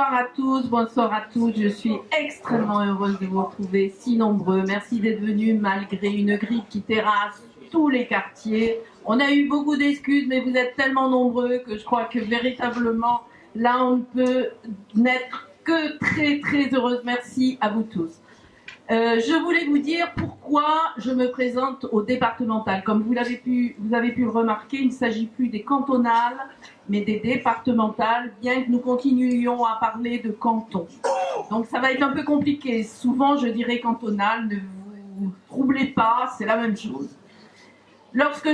Bonsoir à tous, bonsoir à toutes. Je suis extrêmement heureuse de vous retrouver si nombreux. Merci d'être venus malgré une grippe qui terrasse tous les quartiers. On a eu beaucoup d'excuses, mais vous êtes tellement nombreux que je crois que véritablement, là, on ne peut n'être que très, très heureuse. Merci à vous tous. Je voulais vous dire pourquoi je me présente au départemental. Comme vous avez pu le remarquer, il ne s'agit plus des cantonales, mais des départementales, bien que nous continuions à parler de canton. Donc ça va être un peu compliqué. Souvent, je dirais cantonale, ne vous troublez pas, c'est la même chose. Lorsque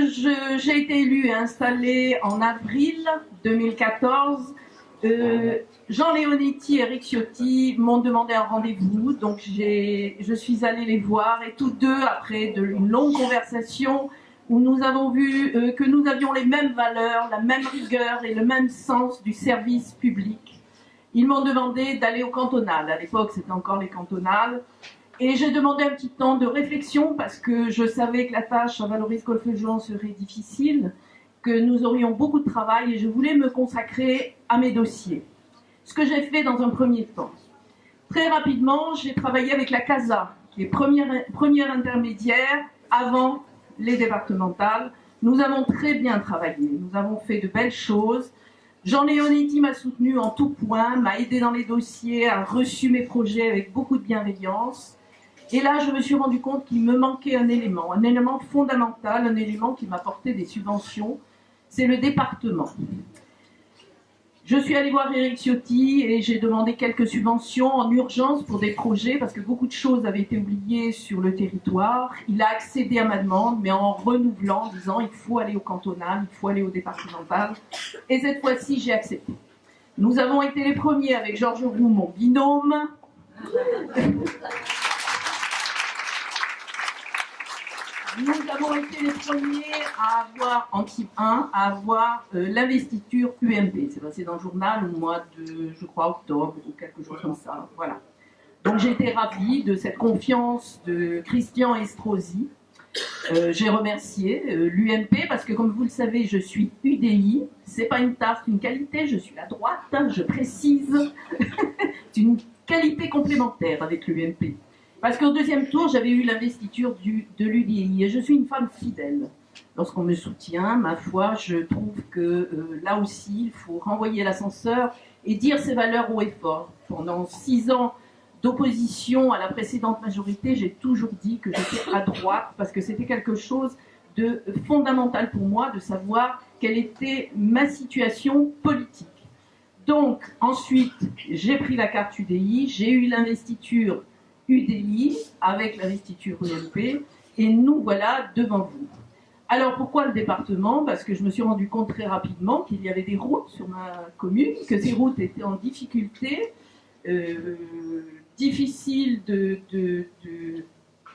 j'ai été élue et installée en avril 2014, Jean Leonetti et Eric Ciotti m'ont demandé un rendez-vous, donc je suis allée les voir et tous deux, après une longue conversation où nous avons vu que nous avions les mêmes valeurs, la même rigueur et le même sens du service public, ils m'ont demandé d'aller au cantonal. À l'époque, c'était encore les cantonales. Et j'ai demandé un petit temps de réflexion parce que je savais que la tâche à Valoris-Golfe-Juan serait difficile, que nous aurions beaucoup de travail et je voulais me consacrer à mes dossiers. Ce que j'ai fait dans un premier temps. Très rapidement, j'ai travaillé avec la CASA, qui est première intermédiaire avant les départementales. Nous avons très bien travaillé, nous avons fait de belles choses. Jean Leonetti m'a soutenu en tout point, m'a aidé dans les dossiers, a reçu mes projets avec beaucoup de bienveillance. Et là, je me suis rendu compte qu'il me manquait un élément fondamental, un élément qui m'apportait des subventions, c'est le département. Je suis allée voir Eric Ciotti et j'ai demandé quelques subventions en urgence pour des projets parce que beaucoup de choses avaient été oubliées sur le territoire. Il a accédé à ma demande, mais en renouvelant, en disant il faut aller au cantonal, il faut aller au départemental. Et cette fois-ci, j'ai accepté. Nous avons été les premiers avec Georges Roux, mon binôme. Nous avons été les premiers à avoir, en type 1, à avoir l'investiture UMP. C'est passé dans le journal au mois de, je crois, octobre ou quelque chose comme ça. Voilà. Donc j'ai été ravie de cette confiance de Christian Estrosi. J'ai remercié l'UMP parce que, comme vous le savez, je suis UDI. C'est pas une tare, c'est une qualité. Je suis à droite, je précise. C'est une qualité complémentaire avec l'UMP. Parce qu'au deuxième tour, j'avais eu l'investiture de l'UDI et je suis une femme fidèle. Lorsqu'on me soutient, ma foi, je trouve que là aussi, il faut renvoyer l'ascenseur et dire ses valeurs haut et fort. Pendant 6 ans d'opposition à la précédente majorité, j'ai toujours dit que j'étais à droite parce que c'était quelque chose de fondamental pour moi de savoir quelle était ma situation politique. Donc, ensuite, j'ai pris la carte UDI, j'ai eu l'investiture UDI avec l'investiture UMP et nous voilà devant vous. Alors pourquoi le département? Parce que je me suis rendu compte très rapidement qu'il y avait des routes sur ma commune, que ces routes étaient en difficulté, difficile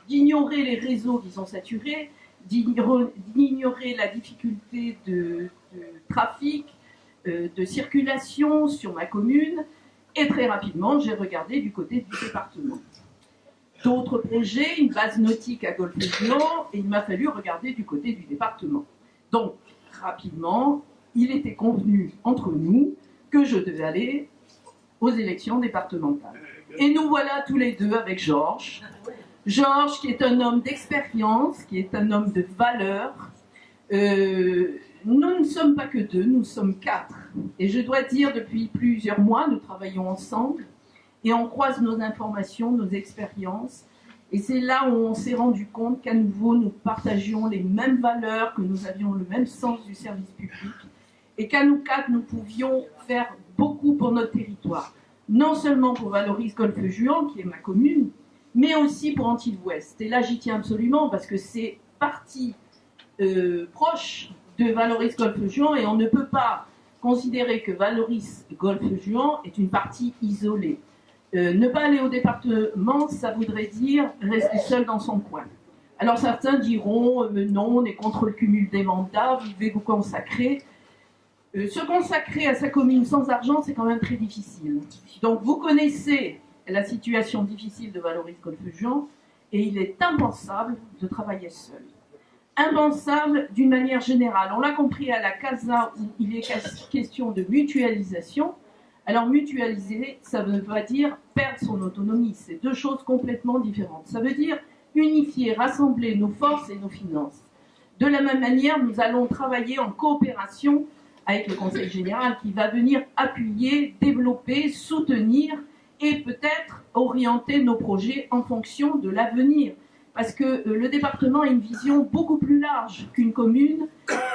d'ignorer les réseaux qui sont saturés, d'ignorer la difficulté de trafic, de circulation sur ma commune, et très rapidement j'ai regardé du côté du département. D'autres projets, une base nautique à Golfe-Juan, et il m'a fallu regarder du côté du département. Donc, rapidement, il était convenu entre nous que je devais aller aux élections départementales. Et nous voilà tous les deux avec Georges. Georges, qui est un homme d'expérience, qui est un homme de valeur. Nous ne sommes pas que 2, nous sommes 4. Et je dois dire, depuis plusieurs mois, nous travaillons ensemble. Et on croise nos informations, nos expériences. Et c'est là où on s'est rendu compte qu'à nouveau, nous partagions les mêmes valeurs, que nous avions le même sens du service public, et qu'à nous 4, nous pouvions faire beaucoup pour notre territoire. Non seulement pour Valoris-Golfe-Juan, qui est ma commune, mais aussi pour Antilles-Ouest. Et là, j'y tiens absolument, parce que c'est partie proche de Valoris-Golfe-Juan, et on ne peut pas considérer que Valoris-Golfe-Juan est une partie isolée. Ne pas aller au département, ça voudrait dire rester seul dans son coin. Alors certains diront non, on est contre le cumul des mandats, vous devez vous consacrer. Se consacrer à sa commune sans argent, c'est quand même très difficile. Donc vous connaissez la situation difficile de Valoris-Golfe-Juan et il est impensable de travailler seul. Impensable d'une manière générale. On l'a compris à la CASA où il est question de mutualisation. Alors mutualiser, ça ne veut pas dire perdre son autonomie, c'est deux choses complètement différentes. Ça veut dire unifier, rassembler nos forces et nos finances. De la même manière, nous allons travailler en coopération avec le Conseil général qui va venir appuyer, développer, soutenir et peut-être orienter nos projets en fonction de l'avenir. Parce que le département a une vision beaucoup plus large qu'une commune,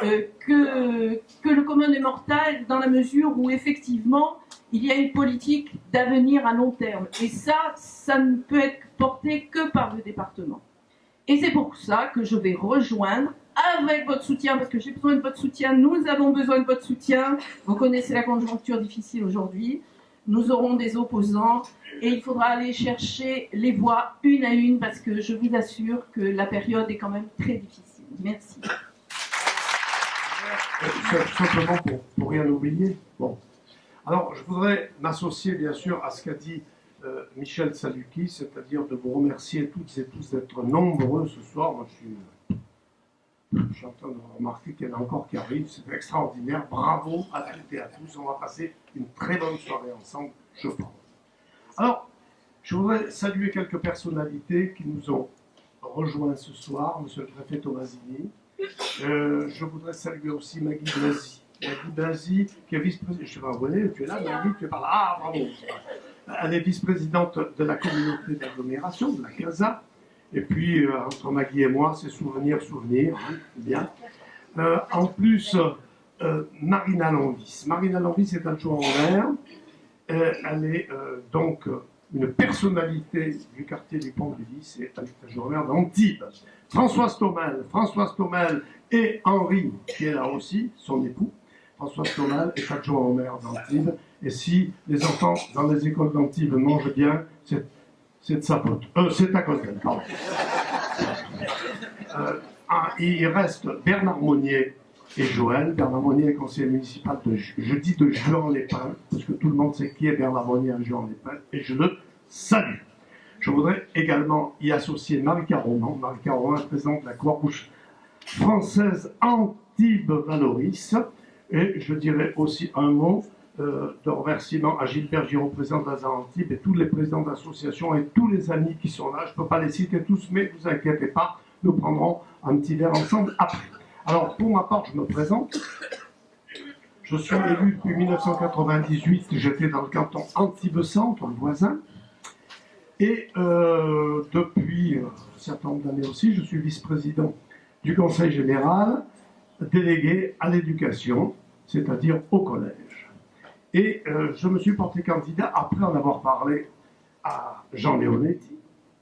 que le commun des mortels, dans la mesure où effectivement il y a une politique d'avenir à long terme. Et ça ne peut être porté que par le département. Et c'est pour ça que je vais rejoindre, avec votre soutien, parce que j'ai besoin de votre soutien, nous avons besoin de votre soutien. Vous connaissez la conjoncture difficile aujourd'hui. Nous aurons des opposants et il faudra aller chercher les voix une à une parce que je vous assure que la période est quand même très difficile. Merci. Simplement pour rien oublier. Bon. Alors, je voudrais m'associer bien sûr à ce qu'a dit Michel Saluki, c'est-à-dire de vous remercier toutes et tous d'être nombreux ce soir. Moi, je suis en train de remarquer qu'il y en a encore qui arrivent, c'est extraordinaire. Bravo à toutes et à tous. On va passer une très bonne soirée ensemble, je pense. Alors, je voudrais saluer quelques personnalités qui nous ont rejoints ce soir. Monsieur le préfet Tomasini. Je voudrais saluer aussi Maggie Blasi. Maggie Blasi, qui est vice-présidente. Je sais pas, vous voyez, tu es là, Maggie, tu es par là. Ah, bravo. Elle est vice-présidente de la communauté d'agglomération, de la CASA. Et puis, entre Maggie et moi, c'est souvenir, hein, bien. En plus, Marina Landis. Marina Landis est adjointe au maire. Elle est donc une personnalité du quartier du Pont-du-Lys et elle est adjointe au maire d'Antibes. Françoise Thomel et Henri, qui est là aussi, son époux. Françoise Thomel est adjoint au maire d'Antibes. Et si les enfants dans les écoles d'Antibes mangent bien, c'est de sa faute. C'est à cause d'elle, pardon. Il reste Bernard Monnier et Joël. Bernard Monnier est conseiller municipal de, je dis de Juan-les-Pins, parce que tout le monde sait qui est Bernard Monnier à Juan-les-Pins, et je le salue. Je voudrais également y associer Marika Roman. Marika Roman est présidente de la Croix-Rouge française Antibes-Valoris. Et je dirais aussi un mot de remerciement à Gilbert Giraud, président de la Antibes, et tous les présidents d'associations et tous les amis qui sont là. Je ne peux pas les citer tous, mais ne vous inquiétez pas, nous prendrons un petit verre ensemble après. Alors, pour ma part, je me présente. Je suis élu depuis 1998, j'étais dans le canton Antibes-Centre, le voisin. Et depuis un certain nombre d'années aussi, je suis vice-président du Conseil général, délégué à l'éducation, c'est-à-dire au collège. Et je me suis porté candidat après en avoir parlé à Jean Leonetti,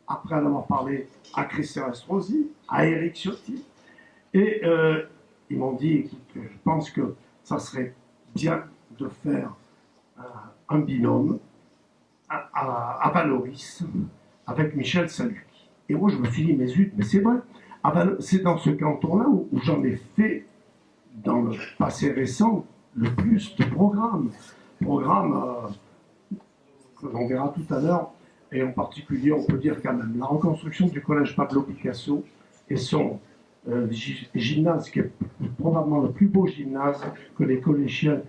après en avoir parlé à Christian Estrosi, à Éric Ciotti. Et ils m'ont dit que je pense que ça serait bien de faire un binôme à Valoris avec Michel Saluki. Et moi je me suis dit, mais zut, mais c'est vrai, c'est dans ce canton-là où j'en ai fait dans le passé récent le plus de programmes que l'on verra tout à l'heure, et en particulier on peut dire quand même la reconstruction du collège Pablo Picasso et son gymnase qui est probablement le plus beau gymnase que les collégiens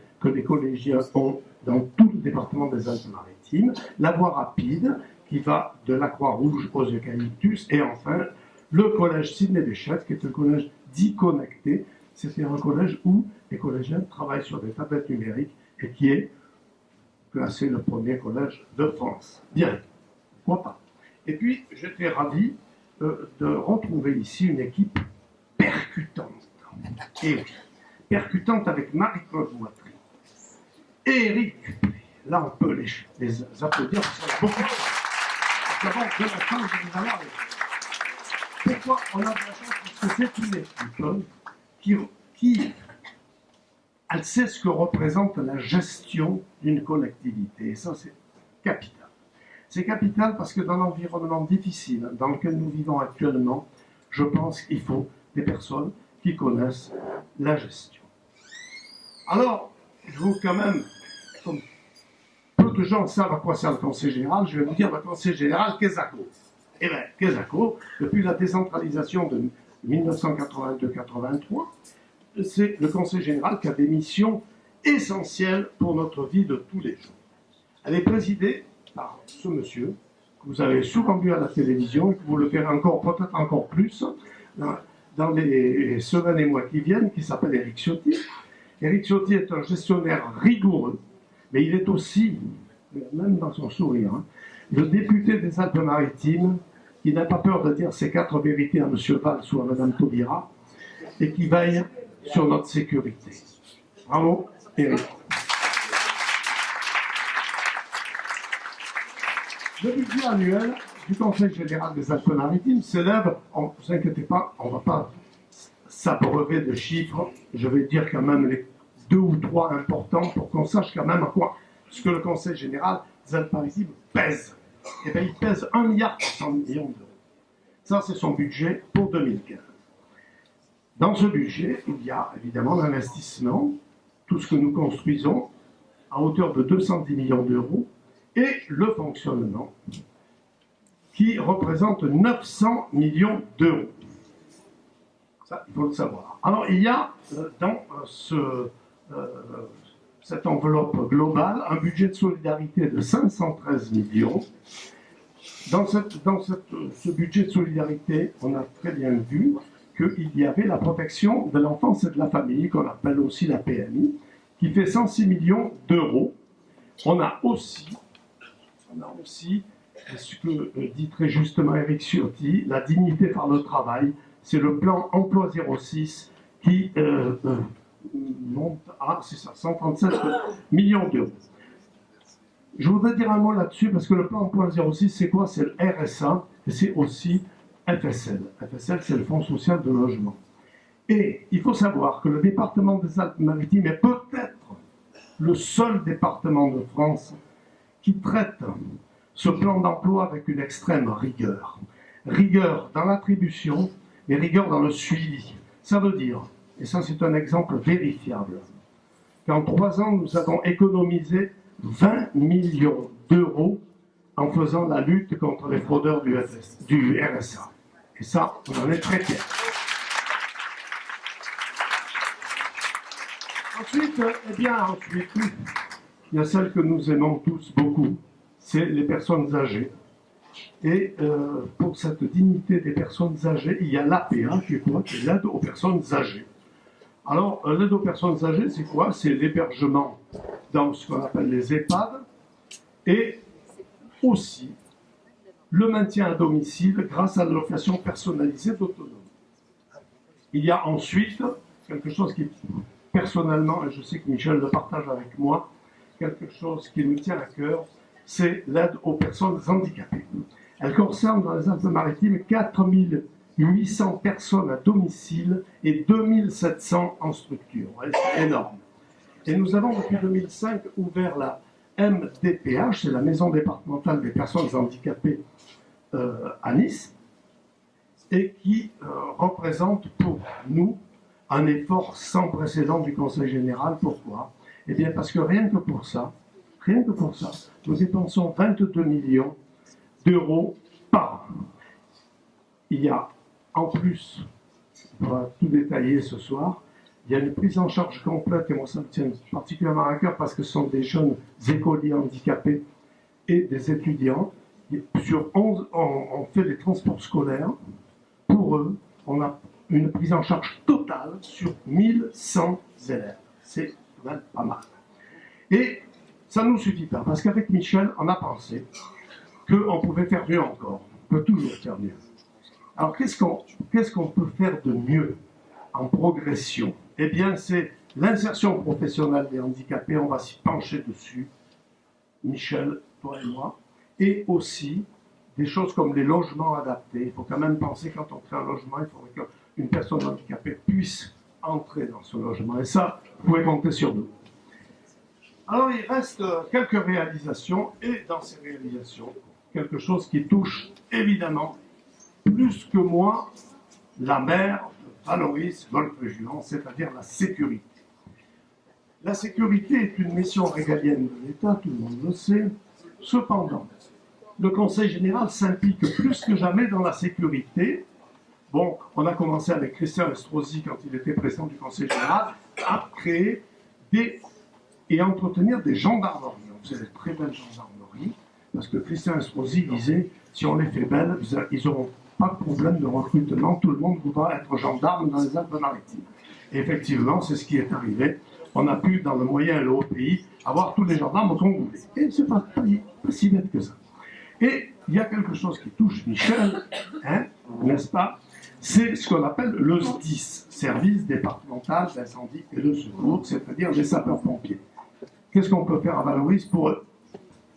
ont dans tout le département des Alpes-Maritimes, la voie rapide qui va de la Croix-Rouge aux Eucalyptus, et enfin le collège Sidney Bechet, qui est un collège dit connecté. C'est un collège où les collégiens travaillent sur des tablettes numériques et qui est classé le premier collège de France. Bien, pourquoi pas. Et puis, j'étais ravi de retrouver ici une équipe percutante. Et oui, percutante avec Marie-Claude Moitry et Éric Dupré. Là, on peut les applaudir, parce qu'on a beaucoup de chance. D'abord, de la chance de vous avoir. Pourquoi on a de la chance? Parce que c'est une équipe qui elle sait ce que représente la gestion d'une collectivité. Et ça, c'est capital. C'est capital parce que dans l'environnement difficile dans lequel nous vivons actuellement, je pense qu'il faut des personnes qui connaissent la gestion. Alors, je vous quand même, comme peu de gens savent à quoi sert le Conseil général, je vais vous dire le Conseil général, qu'est-ce que Eh bien, qu'est-ce que depuis la décentralisation de 1982-83, c'est le Conseil général qui a des missions essentielles pour notre vie de tous les jours. Elle est présidée par ce monsieur, que vous avez souvent vu à la télévision et que vous le verrez encore, peut-être encore plus, dans les semaines et mois qui viennent, qui s'appelle Éric Ciotti. Éric Ciotti est un gestionnaire rigoureux, mais il est aussi, même dans son sourire, le député des Alpes-Maritimes, qui n'a pas peur de dire ses 4 vérités à M. Valls ou à Mme Taubira, et qui veille sur notre sécurité. Bravo, Éric. Le budget annuel du Conseil général des Alpes-Maritimes s'élève, ne vous inquiétez pas, on ne va pas s'abreuver de chiffres, je vais dire quand même les 2 ou 3 importants pour qu'on sache quand même à quoi ce que le Conseil général des Alpes-Maritimes pèse. Eh bien, il pèse 1,3 milliard d'euros. Ça, c'est son budget pour 2015. Dans ce budget, il y a évidemment l'investissement, tout ce que nous construisons, à hauteur de 210 millions d'euros, et le fonctionnement, qui représente 900 millions d'euros. Ça, il faut le savoir. Alors, il y a dans cette enveloppe globale un budget de solidarité de 513 millions. Dans ce budget de solidarité, on a très bien vu qu'il y avait la protection de l'enfance et de la famille, qu'on appelle aussi la PMI, qui fait 106 millions d'euros. On a aussi, ce que dit très justement Éric Ciotti, la dignité par le travail. C'est le plan Emploi 06 qui monte à 137 millions d'euros. Je voudrais dire un mot là-dessus parce que le plan Emploi 06, c'est quoi? C'est le RSA et c'est aussi FSL. FSL, c'est le Fonds social de logement. Et il faut savoir que le département des Alpes-Maritimes est peut-être le seul département de France qui traite ce plan d'emploi avec une extrême rigueur. Rigueur dans l'attribution et rigueur dans le suivi. Ça veut dire, et ça c'est un exemple vérifiable, qu'en 3 ans, nous avons économisé 20 millions d'euros en faisant la lutte contre les fraudeurs du RSA. Et ça, on en est très fiers. Ensuite, il y a celle que nous aimons tous beaucoup, c'est les personnes âgées. Et pour cette dignité des personnes âgées, il y a l'APA, qui est quoi? Qui est l'aide aux personnes âgées. Alors, l'aide aux personnes âgées, c'est quoi? C'est l'hébergement dans ce qu'on appelle les EHPAD et aussi le maintien à domicile grâce à l'allocation personnalisée d'autonomie. Il y a ensuite quelque chose qui, personnellement, et je sais que Michel le partage avec moi, quelque chose qui nous tient à cœur, c'est l'aide aux personnes handicapées. Elle concerne dans les Alpes-Maritimes 4800 personnes à domicile et 2700 en structure. C'est énorme. Et nous avons depuis 2005 ouvert la MDPH, c'est la Maison départementale des personnes handicapées à Nice, et qui représente pour nous un effort sans précédent du Conseil général. Pourquoi? Eh bien parce que rien que pour ça, nous dépensons 22 millions d'euros par an. Il y a en plus, on va tout détailler ce soir, il y a une prise en charge complète, et moi ça me tient particulièrement à cœur parce que ce sont des jeunes écoliers handicapés et des étudiants. Sur 11, on fait des transports scolaires. Pour eux, on a une prise en charge totale sur 1100 élèves. C'est quand même pas mal. Et ça ne nous suffit pas, parce qu'avec Michel, on a pensé qu'on pouvait faire mieux encore. On peut toujours faire mieux. Alors, qu'est-ce qu'on peut faire de mieux en progression? Eh bien, c'est l'insertion professionnelle des handicapés. On va s'y pencher dessus, Michel, toi et moi. Et aussi, des choses comme les logements adaptés. Il faut quand même penser, quand on crée un logement, il faudrait qu'une personne handicapée puisse entrer dans ce logement. Et ça, vous pouvez compter sur nous. Alors, il reste quelques réalisations. Et dans ces réalisations, quelque chose qui touche évidemment plus que moi la mère de Valoris Wolfe-Juan, c'est-à-dire la sécurité. La sécurité est une mission régalienne de l'État, tout le monde le sait. Cependant, le Conseil général s'implique plus que jamais dans la sécurité. Bon, on a commencé avec Christian Estrosi, quand il était président du Conseil général, à créer et entretenir des gendarmeries. vous avez de très belles gendarmeries, parce que Christian Estrosi disait, si on les fait belles, ils n'auront pas de problème de recrutement, tout le monde voudra être gendarme dans les Alpes-Maritimes. Et effectivement, c'est ce qui est arrivé. On a pu, dans le moyen et le haut pays, avoir tous les gendarmes qu'on voulait. Et c'est pas si bête que ça. Et il y a quelque chose qui touche Michel, hein, n'est-ce pas? C'est ce qu'on appelle le SDIS, Service départemental d'incendie et de secours, c'est-à-dire les sapeurs-pompiers. Qu'est-ce qu'on peut faire à Valoris pour eux?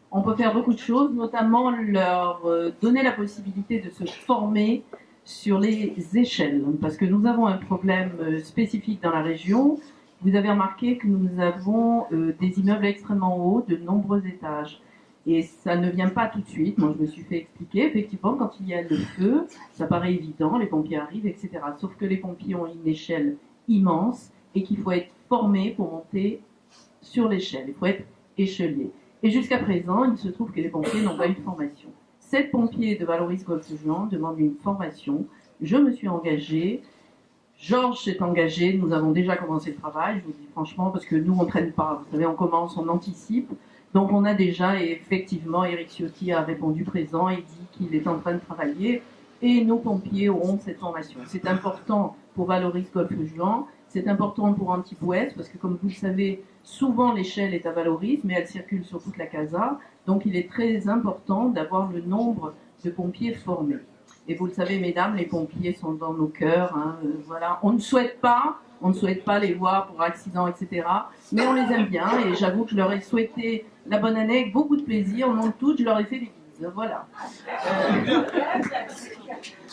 On peut faire beaucoup de choses, notamment leur donner la possibilité de se former sur les échelles, parce que nous avons un problème spécifique dans la région. Vous avez remarqué que nous avons des immeubles extrêmement hauts, de nombreux étages. Et ça ne vient pas tout de suite. Moi, je me suis fait expliquer. Effectivement, quand il y a le feu, ça paraît évident, les pompiers arrivent, etc. Sauf que les pompiers ont une échelle immense et qu'il faut être formé pour monter sur l'échelle. Il faut être échelier. Et jusqu'à présent, il se trouve que les pompiers n'ont pas eu de formation. 7 pompiers de Valoris-Golfe-Juan demandent une formation. Je me suis engagée. Georges s'est engagé. Nous avons déjà commencé le travail, je vous dis franchement, parce que nous, on ne traîne pas. Vous savez, on commence, on anticipe. Donc on a déjà, et effectivement, Éric Ciotti a répondu présent et dit qu'il est en train de travailler. Et nos pompiers auront cette formation. C'est important pour Valoris-Golfe-Juan. C'est important pour Antibouès, parce que comme vous le savez, souvent l'échelle est à Valoris, mais elle circule sur toute la Casa. Donc il est très important d'avoir le nombre de pompiers formés. Et vous le savez, mesdames, les pompiers sont dans nos cœurs. Hein, voilà. On ne souhaite pas les voir pour accidents, etc. Mais on les aime bien, et j'avoue que je leur ai souhaité la bonne année avec beaucoup de plaisir. Au nom de toutes, je leur ai fait des bises. Voilà.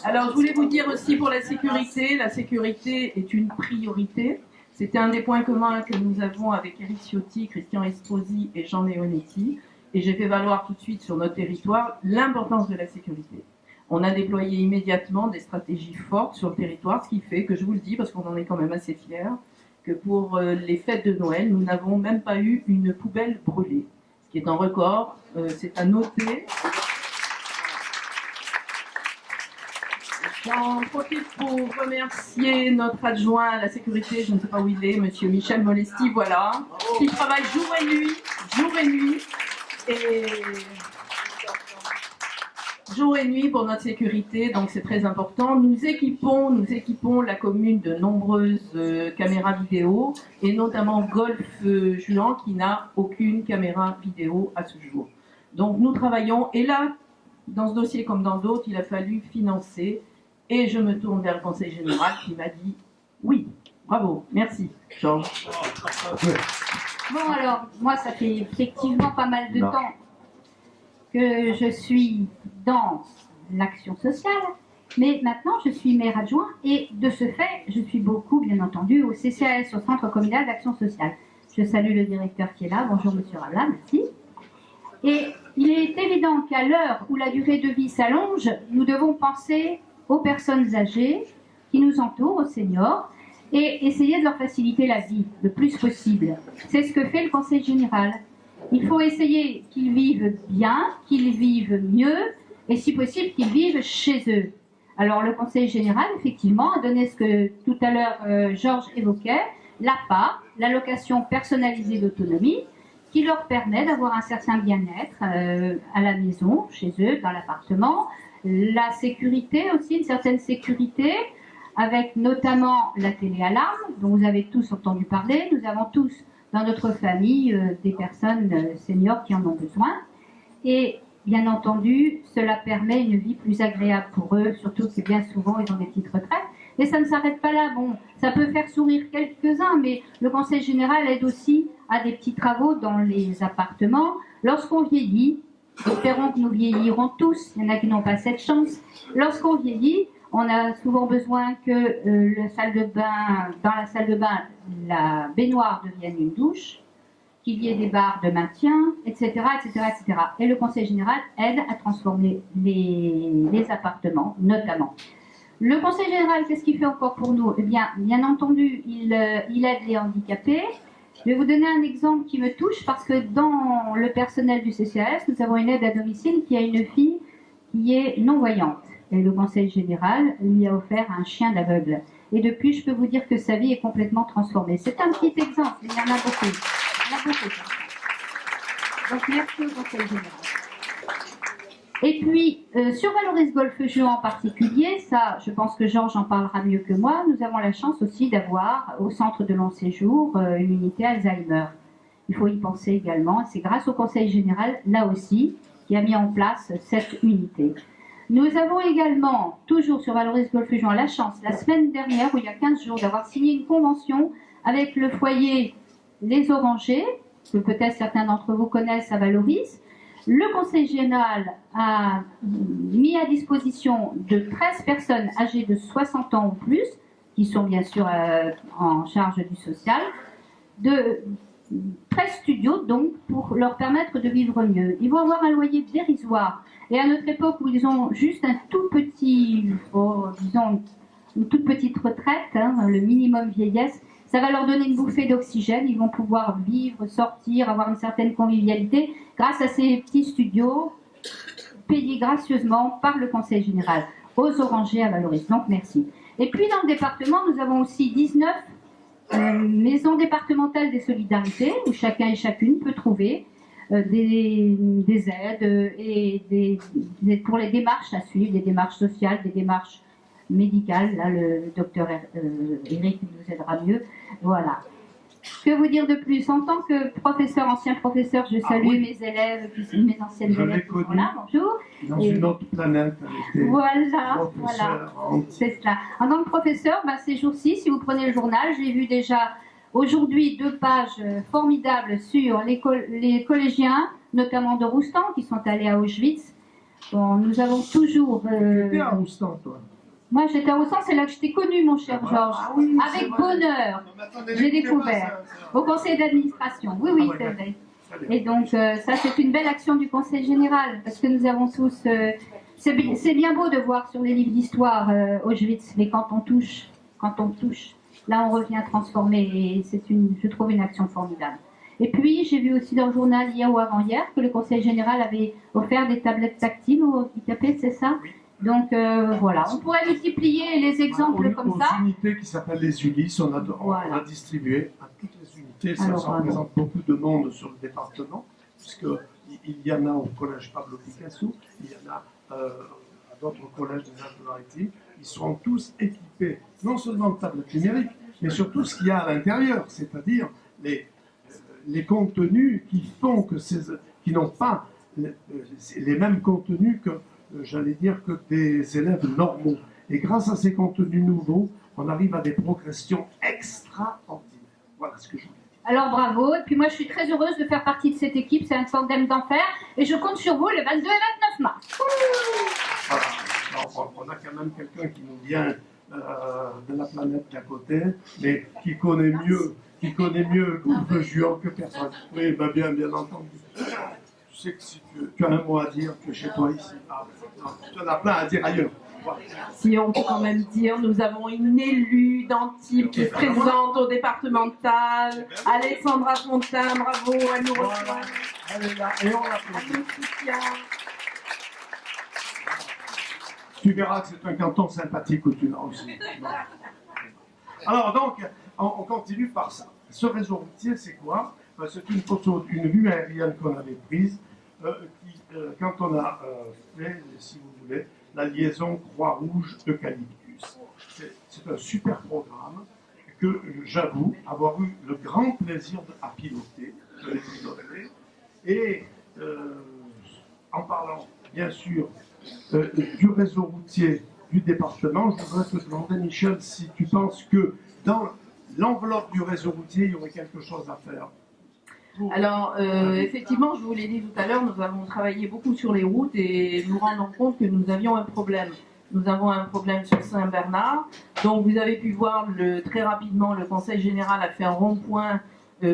Alors, je voulais vous dire aussi pour la sécurité est une priorité. C'était un des points communs que nous avons avec Éric Ciotti, Christian Estrosi et Jean Leonetti. Et j'ai fait valoir tout de suite sur notre territoire l'importance de la sécurité. On a déployé immédiatement des stratégies fortes sur le territoire, ce qui fait que, je vous le dis, parce qu'on en est quand même assez fiers, que pour les fêtes de Noël, nous n'avons même pas eu une poubelle brûlée, ce qui est un record, c'est à noter. J'en profite pour remercier notre adjoint à la sécurité, je ne sais pas où il est, monsieur Michel Molesti, voilà, qui travaille jour et nuit, jour et nuit pour notre sécurité, donc c'est très important. Nous équipons la commune de nombreuses caméras vidéo, et notamment Golfe-Juan qui n'a aucune caméra vidéo à ce jour. Donc nous travaillons, et là, dans ce dossier comme dans d'autres, il a fallu financer, et je me tourne vers le conseil général qui m'a dit oui. Bravo, merci, Georges. Bon alors, moi ça fait effectivement pas mal de temps que je suis dans l'action sociale, mais maintenant je suis maire adjoint et de ce fait, je suis beaucoup, bien entendu, au CCAS, au Centre communal d'action sociale. Je salue le directeur qui est là. Bonjour Monsieur Rabla, merci. Et il est évident qu'à l'heure où la durée de vie s'allonge, nous devons penser aux personnes âgées qui nous entourent, aux seniors, et essayer de leur faciliter la vie le plus possible. C'est ce que fait le Conseil général. Il faut essayer qu'ils vivent bien, qu'ils vivent mieux, et si possible qu'ils vivent chez eux. Alors le Conseil général, effectivement, a donné ce que tout à l'heure Georges évoquait, l'APA, l'allocation personnalisée d'autonomie, qui leur permet d'avoir un certain bien-être à la maison, chez eux, dans l'appartement. La sécurité aussi, une certaine sécurité, avec notamment la télé-alarme, dont vous avez tous entendu parler. Nous avons tous dans notre famille des personnes seniors qui en ont besoin. Et bien entendu, cela permet une vie plus agréable pour eux, surtout que bien souvent ils ont des petites retraites. Et ça ne s'arrête pas là. Bon, ça peut faire sourire quelques-uns, mais le Conseil général aide aussi à des petits travaux dans les appartements. Lorsqu'on vieillit, espérons que nous vieillirons tous, il y en a qui n'ont pas cette chance. Lorsqu'on vieillit, on a souvent besoin que dans la salle de bain, la baignoire devienne une douche, qu'il y ait des barres de maintien, etc., etc., etc. Et le Conseil général aide à transformer les appartements, notamment. Le Conseil général, qu'est-ce qu'il fait encore pour nous? Eh bien, bien entendu, il aide les handicapés. Je vais vous donner un exemple qui me touche parce que dans le personnel du CCAS, nous avons une aide à domicile qui a une fille qui est non-voyante. Et le Conseil général lui a offert un chien d'aveugle. Et depuis, je peux vous dire que sa vie est complètement transformée. C'est un petit exemple, il y en a beaucoup. Il y en a beaucoup. Donc merci au Conseil général. Et puis, sur Valoris Golfe-Juan en particulier, ça, je pense que Georges en parlera mieux que moi, nous avons la chance aussi d'avoir au centre de long séjour une unité Alzheimer. Il faut y penser également, et c'est grâce au Conseil général, là aussi, qui a mis en place cette unité. Nous avons également, toujours sur Valoris Golfe-Juan, la chance, la semaine dernière, où il y a 15 jours, d'avoir signé une convention avec le foyer Les Orangers, que peut-être certains d'entre vous connaissent à Valoris. Le Conseil général a mis à disposition de 13 personnes âgées de 60 ans ou plus, qui sont bien sûr en charge du social, de 13 studios donc pour leur permettre de vivre mieux. Ils vont avoir un loyer dérisoire. Et à notre époque où ils ont juste un tout petit, disons, une toute petite retraite, le minimum vieillesse, ça va leur donner une bouffée d'oxygène. Ils vont pouvoir vivre, sortir, avoir une certaine convivialité grâce à ces petits studios payés gracieusement par le Conseil général aux Orangers à Valoris. Donc merci. Et puis dans le département, nous avons aussi 19 maisons départementales des solidarités où chacun et chacune peut trouver des aides et pour les démarches à suivre, des démarches sociales, des démarches médicales. Là, le docteur Eric nous aidera mieux. Voilà. Que vous dire de plus? En tant que professeur, ancien professeur, je salue mes élèves, mes anciennes élèves qui sont là. Bonjour. Dans une autre planète. Voilà, c'est cela. En tant que professeur, ces jours-ci, si vous prenez le journal, j'ai vu déjà aujourd'hui 2 pages formidables sur les collégiens, notamment de Roustan, qui sont allés à Auschwitz. Bon, nous avons toujours... Tu étais à Roustan, toi? Moi, j'étais à Roustan, c'est là que je t'ai connu, mon cher Georges. Oui, avec bonheur, j'ai découvert. Au conseil d'administration. Oui, c'est vrai. Et donc, ça, c'est une belle action du Conseil général, parce que nous avons tous... c'est bien beau de voir sur les livres d'histoire Auschwitz, mais quand on touche, là, on revient transformé, et c'est, je trouve, une action formidable. Et puis, j'ai vu aussi dans le journal hier ou avant-hier que le Conseil général avait offert des tablettes tactiles aux handicapés, c'est ça? Donc voilà, on pourrait multiplier les exemples comme ça. Aux unités qui s'appellent les Ulysse, on a distribué à toutes les unités. Ça représente beaucoup de monde sur le département, puisqu'il y en a au collège Pablo Picasso, il y en a à d'autres collèges des Alpes-Maritimes. Ils seront tous équipés, non seulement de tablettes numériques, mais surtout ce qu'il y a à l'intérieur, c'est-à-dire les contenus qui font qui n'ont pas les mêmes contenus que j'allais dire que des élèves normaux. Et grâce à ces contenus nouveaux, on arrive à des progressions extraordinaires. Voilà ce que je voulais dire. Alors bravo, et puis moi je suis très heureuse de faire partie de cette équipe, c'est un tandem d'enfer, et je compte sur vous le 22 et 29 mars. Voilà. Alors, on a quand même quelqu'un qui nous vient de la planète d'à côté, mais qui connaît mieux le Juan que personne. Oui, bien entendu. Tu sais que si tu as un mot à dire, tu es chez toi ici. Non, tu en as plein à dire ailleurs. Voilà. Si on peut quand même dire, nous avons une élue d'Antibes qui se présente au départemental, Alexandra Fontaine, bravo, elle nous reçoit. Elle est là et on l'applaudit. Elle nous soutient. Tu verras que c'est un canton sympathique où tu l'as aussi. Alors donc, on continue par ça. Ce réseau routier, c'est quoi? C'est une photo d'une vue aérienne qu'on avait prise quand on a fait, si vous voulez, la liaison Croix-Rouge-Eucalyptus. C'est un super programme que j'avoue avoir eu le grand plaisir à piloter, et en parlant bien sûr du réseau routier du département, je voudrais te demander, Michel, si tu penses que dans l'enveloppe du réseau routier, il y aurait quelque chose à faire. Alors, effectivement, je vous l'ai dit tout à l'heure, nous avons travaillé beaucoup sur les routes et nous rendons compte que nous avions un problème. Nous avons un problème sur Saint-Bernard. Donc, vous avez pu voir très rapidement, le Conseil général a fait un rond-point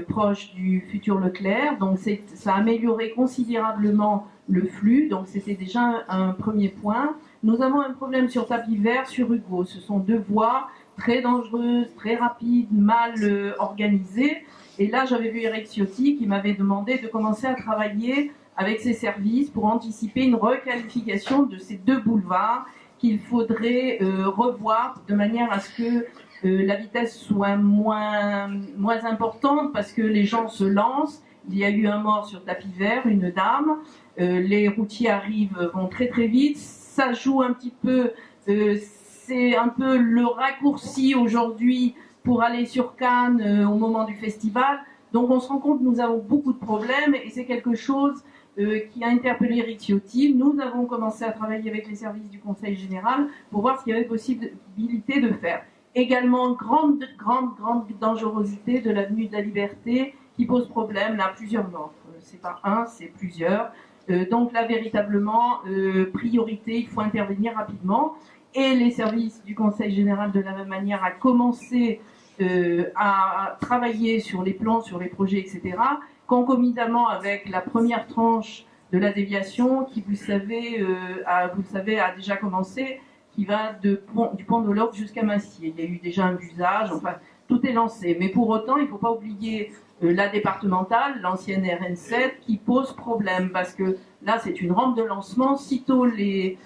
proche du futur Leclerc. Donc, ça a amélioré considérablement le flux. Donc, c'était déjà un premier point. Nous avons un problème sur Tapis Vert, sur Hugo. Ce sont 2 voies très dangereuses, très rapides, mal organisées. Et là, j'avais vu Eric Ciotti qui m'avait demandé de commencer à travailler avec ses services pour anticiper une requalification de ces 2 boulevards qu'il faudrait revoir de manière à ce que la vitesse soit moins importante parce que les gens se lancent Il y a eu un mort sur tapis vert, une dame. Les routiers vont très très vite. Ça joue un petit peu, c'est un peu le raccourci aujourd'hui pour aller sur Cannes au moment du festival. Donc on se rend compte que nous avons beaucoup de problèmes et c'est quelque chose qui a interpellé Eric Ciotti. Nous avons commencé à travailler avec les services du Conseil général pour voir ce qu'il y avait possibilité de faire. Également, grande dangerosité de l'avenue de la Liberté qui pose problème. Là, plusieurs morts. C'est pas un, c'est plusieurs. Donc là, véritablement, priorité, il faut intervenir rapidement. Et les services du Conseil général, de la même manière, a commencé à travailler sur les plans, sur les projets, etc., concomitamment avec la première tranche de la déviation qui, vous le savez, a déjà commencé, qui va du pont de l'Orbe jusqu'à Massier. Il y a eu déjà un usage, enfin, tout est lancé. Mais pour autant, il ne faut pas oublier la départementale, l'ancienne RN7, qui pose problème, parce que là, c'est une rampe de lancement. Sitôt les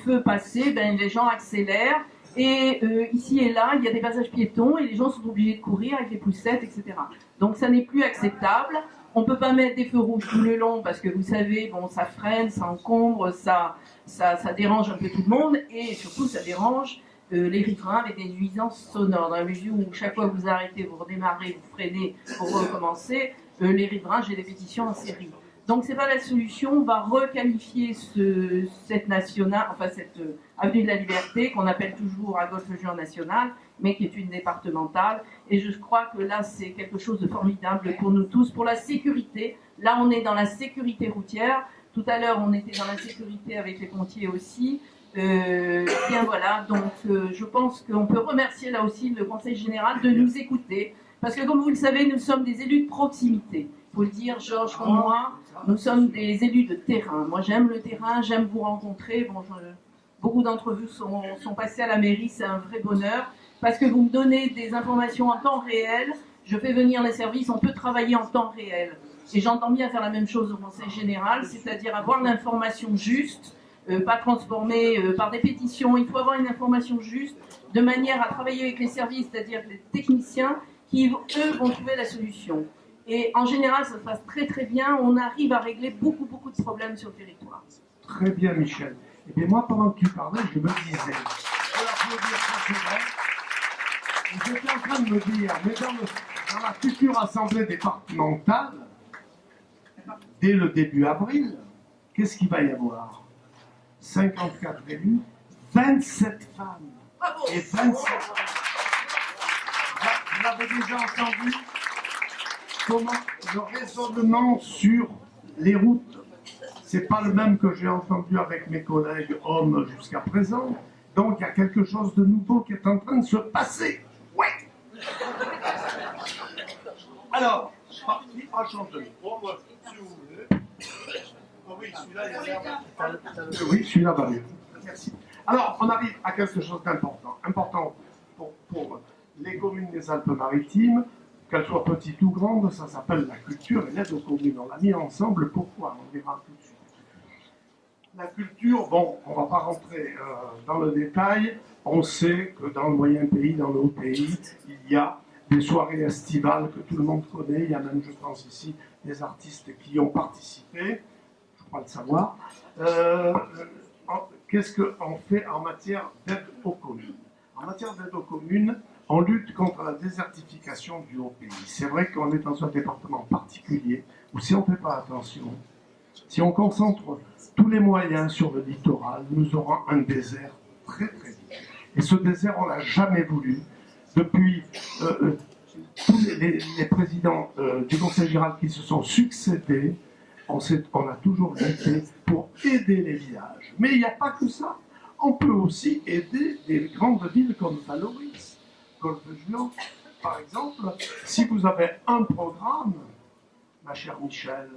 feux passés, les gens accélèrent. Et ici et là, il y a des passages piétons et les gens sont obligés de courir avec les poussettes, etc. Donc ça n'est plus acceptable. On ne peut pas mettre des feux rouges tout le long parce que vous savez, ça freine, ça encombre, ça dérange un peu tout le monde et surtout ça dérange les riverains avec des nuisances sonores. Dans la mesure où chaque fois que vous arrêtez, vous redémarrez, vous freinez pour recommencer, les riverains, j'ai des pétitions en série. Donc c'est pas la solution, on va requalifier cette avenue de la Liberté, qu'on appelle toujours à Golfe-Juan National, mais qui est une départementale. Et je crois que là, c'est quelque chose de formidable pour nous tous, pour la sécurité. Là, on est dans la sécurité routière. Tout à l'heure, on était dans la sécurité avec les pompiers aussi. Bien voilà, donc je pense qu'on peut remercier là aussi le Conseil général de nous écouter. Parce que comme vous le savez, nous sommes des élus de proximité. Il faut le dire, Georges, comme moi, nous sommes des élus de terrain. Moi, j'aime le terrain, j'aime vous rencontrer. Beaucoup d'entre vous sont passés à la mairie, c'est un vrai bonheur. Parce que vous me donnez des informations en temps réel. Je fais venir les services, on peut travailler en temps réel. Et j'entends bien faire la même chose au Conseil général, c'est-à-dire avoir l'information juste, pas transformée par des pétitions. Il faut avoir une information juste, de manière à travailler avec les services, c'est-à-dire les techniciens, qui, eux, vont trouver la solution. Et en général, ça se passe très très bien. On arrive à régler beaucoup de problèmes sur le territoire. Très bien, Michel. Et bien moi, pendant que tu parlais, je me disais, j'étais en train de me dire, mais dans la future assemblée départementale, dès le début avril, qu'est-ce qu'il va y avoir? 54 élus, 27 femmes. Et 27. Vous avez déjà entendu comment le raisonnement sur les routes, c'est pas le même que j'ai entendu avec mes collègues hommes jusqu'à présent. Donc il y a quelque chose de nouveau qui est en train de se passer. Ouais. Alors, enchanté. Oui, celui-là va mieux. Merci. Alors, on arrive à quelque chose d'important. Important pour les communes des Alpes-Maritimes, qu'elles soient petites ou grandes, ça s'appelle la culture et l'aide aux communes. On l'a mis ensemble, pourquoi? On verra tout de suite. La culture, bon, on ne va pas rentrer dans le détail. On sait que dans le moyen pays, dans nos pays, il y a des soirées estivales que tout le monde connaît. Il y a même, je pense ici, des artistes qui y ont participé. Je crois le savoir. Qu'est-ce qu'on fait en matière d'aide aux communes? En matière d'aide aux communes, on lutte contre la désertification du haut pays. C'est vrai qu'on est dans un département particulier où si on ne fait pas attention, si on concentre tous les moyens sur le littoral, nous aurons un désert très très vite. Et ce désert, on ne l'a jamais voulu. Depuis tous les présidents du Conseil général qui se sont succédés, on a toujours lutté pour aider les villages. Mais il n'y a pas que ça. On peut aussi aider des grandes villes comme Valoris, Golfe-Juan. Par exemple, si vous avez un programme, ma chère Michel,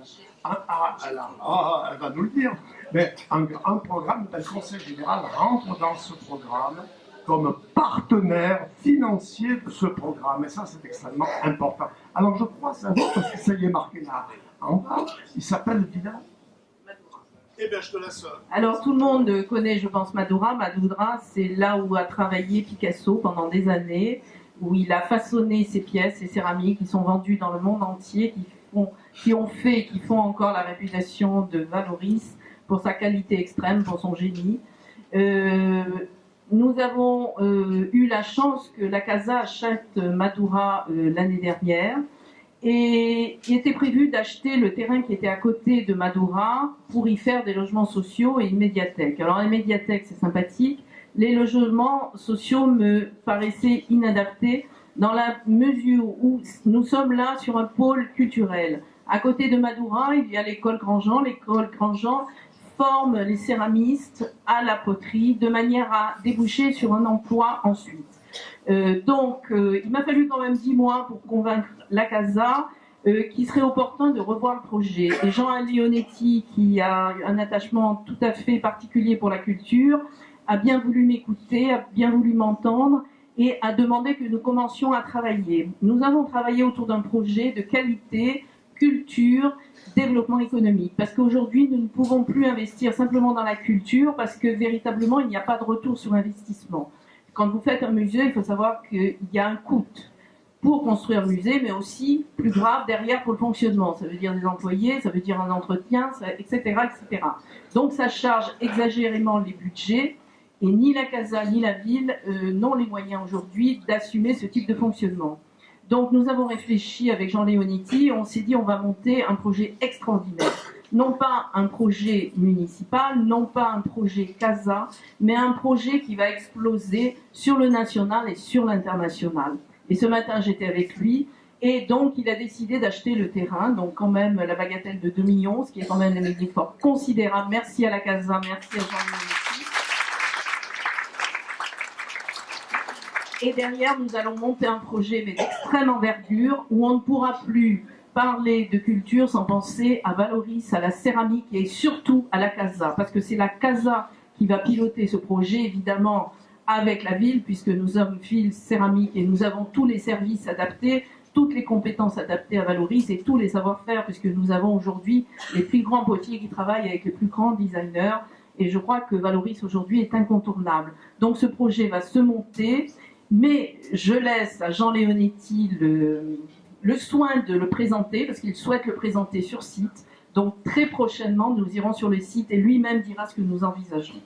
elle va nous le dire, mais un programme, le Conseil général rentre dans ce programme comme partenaire financier de ce programme. Et ça, c'est extrêmement important. Alors, je crois savoir, parce que ça y est marqué là en bas, il s'appelle Villa. Eh bien, je te laisse. Alors, tout le monde connaît, je pense, Madoura. Madoura, c'est là où a travaillé Picasso pendant des années, où il a façonné ses pièces, ses céramiques, qui sont vendues dans le monde entier, qui qui font encore la réputation de Valoris pour sa qualité extrême, pour son génie. Nous avons eu la chance que la Casa achète Madura l'année dernière. Et il était prévu d'acheter le terrain qui était à côté de Madura pour y faire des logements sociaux et une médiathèque. Alors les médiathèques, c'est sympathique. Les logements sociaux me paraissaient inadaptés dans la mesure où nous sommes là sur un pôle culturel. À côté de Madura, il y a l'école Grandjean. L'école Grandjean forme les céramistes à la poterie de manière à déboucher sur un emploi ensuite. Il m'a fallu quand même 10 mois pour convaincre la Casa qu'il serait opportun de revoir le projet. Et Jean Leonetti, qui a un attachement tout à fait particulier pour la culture, a bien voulu m'écouter, a bien voulu m'entendre et a demandé que nous commencions à travailler. Nous avons travaillé autour d'un projet de qualité, culture, développement économique. Parce qu'aujourd'hui, nous ne pouvons plus investir simplement dans la culture parce que véritablement, il n'y a pas de retour sur investissement. Quand vous faites un musée, il faut savoir qu'il y a un coût pour construire un musée, mais aussi, plus grave, derrière pour le fonctionnement. Ça veut dire des employés, ça veut dire un entretien, etc., etc. Donc ça charge exagérément les budgets et ni la Casa ni la ville n'ont les moyens aujourd'hui d'assumer ce type de fonctionnement. Donc nous avons réfléchi avec Jean Leonetti, on s'est dit on va monter un projet extraordinaire. Non pas un projet municipal, non pas un projet Casa, mais un projet qui va exploser sur le national et sur l'international. Et ce matin, j'étais avec lui, et donc il a décidé d'acheter le terrain, donc quand même la bagatelle de 2 millions, ce qui est quand même un effort considérable. Merci à la Casa, merci à Jean Leonetti. Et derrière, nous allons monter un projet mais d'extrême envergure, où on ne pourra plus parler de culture sans penser à Valoris, à la céramique et surtout à la Casa, parce que c'est la Casa qui va piloter ce projet, évidemment avec la ville, puisque nous sommes ville céramique et nous avons tous les services adaptés, toutes les compétences adaptées à Valoris et tous les savoir-faire, puisque nous avons aujourd'hui les plus grands potiers qui travaillent avec les plus grands designers, et je crois que Valoris aujourd'hui est incontournable. Donc ce projet va se monter, mais je laisse à Jean Leonetti le soin de le présenter, parce qu'il souhaite le présenter sur site. Donc très prochainement, nous irons sur le site et lui-même dira ce que nous envisageons.